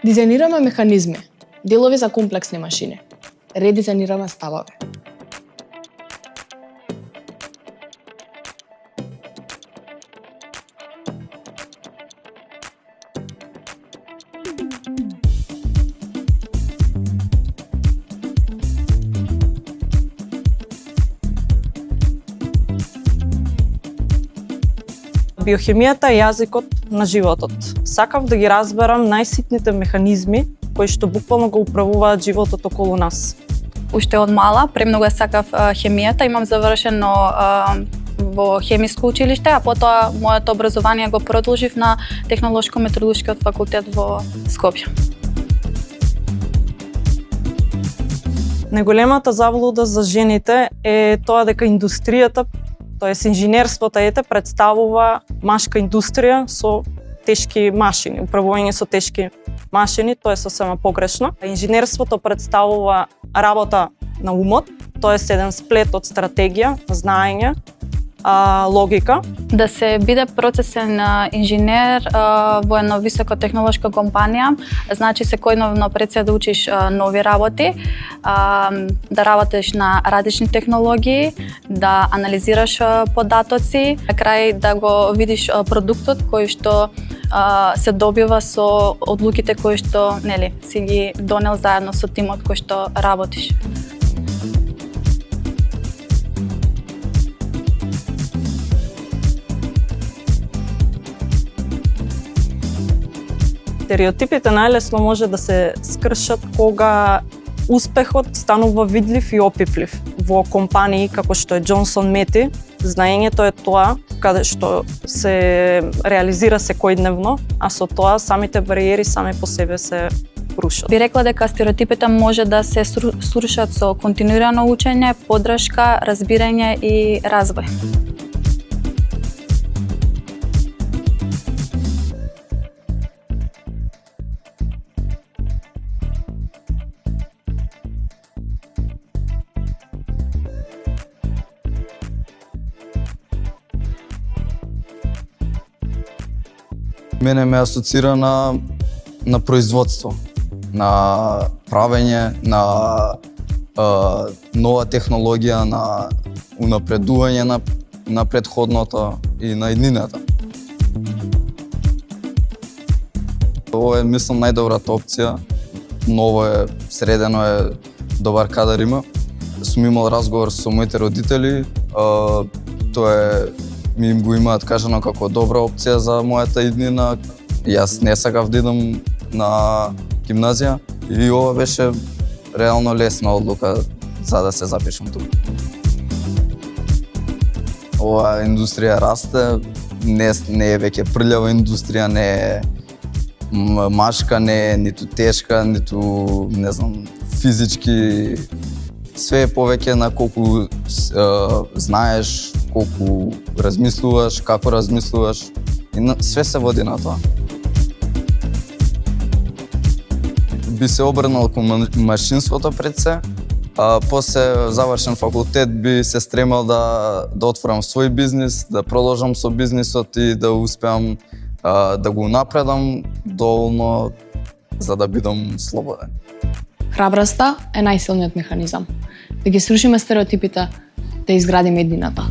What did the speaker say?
Дизајнираме механизми, делови за комплексни машини. Редизајнираме ставови. Биохемијата е јазикот на животот. Сакав да ги разберам најситните механизми кои што буквално го управуваат животот околу нас. Уште од мала премногу сакав хемијата, имам завршено во хемиско училиште, а потоа моето образование го продолжив на Технолошко-метролошкиот факултет во Скопје. Најголемата заблуда за жените е тоа дека индустријата, тоест инженерството представува машка индустрија со тешки машини, управување со тешки машини, тоа е сосема погрешно. Инженерството представува работа на умот, тоест еден сплет од стратегија, знаење, логика. Да се биде процесен инженер во една високотехнолошка компанија, значи секојдневно пред се да учиш нови работи, да работиш на различни технологии, да анализираш податоци, на крај да го видиш продуктот кој што се добива со одлуките кои што си ги донел заедно со тимот кој што работиш. Стереотипите најлесно може да се скршат кога успехот станува видлив и опиплив. Во компании како што е Джонсон Мети, знаењето е тоа каде што се реализира секојдневно, а со тоа самите бариери сами по себе се рушат. Би рекла дека стереотипите може да се срушат со континуирано учење, поддршка, разбирање и развој. Мене ме асоцира на производство, на правење, на нова технологија, на унапредување на претходното и на иднината. Ова е, мислам, најдобрата опција. Ново е, средено е, добар кадар има. Сум имал разговор со моите родители, тоа е ми им го имаат кажано како добра опција за мојата иднина. Јас не сакав да идам на гимназија и ова беше реално лесна одлука за да се запишам тука. Ова индустрија расте, не е веќе прљава индустрија, не е машка, не е ниту тешка, ниту, не знам, физички. Све е повеќе на колку знаеш, колку размислуваш, како размислуваш и све се води на тоа. Би се обрнал кон машинството пред се, а после завршен факултет би се стремал да отворам свој бизнис, да продолжам со бизнисот и да успеам да го напредам доволно за да бидам слободен. Храброста е најсилниот механизам. Да ги срушиме стереотипите, да изградиме иднината.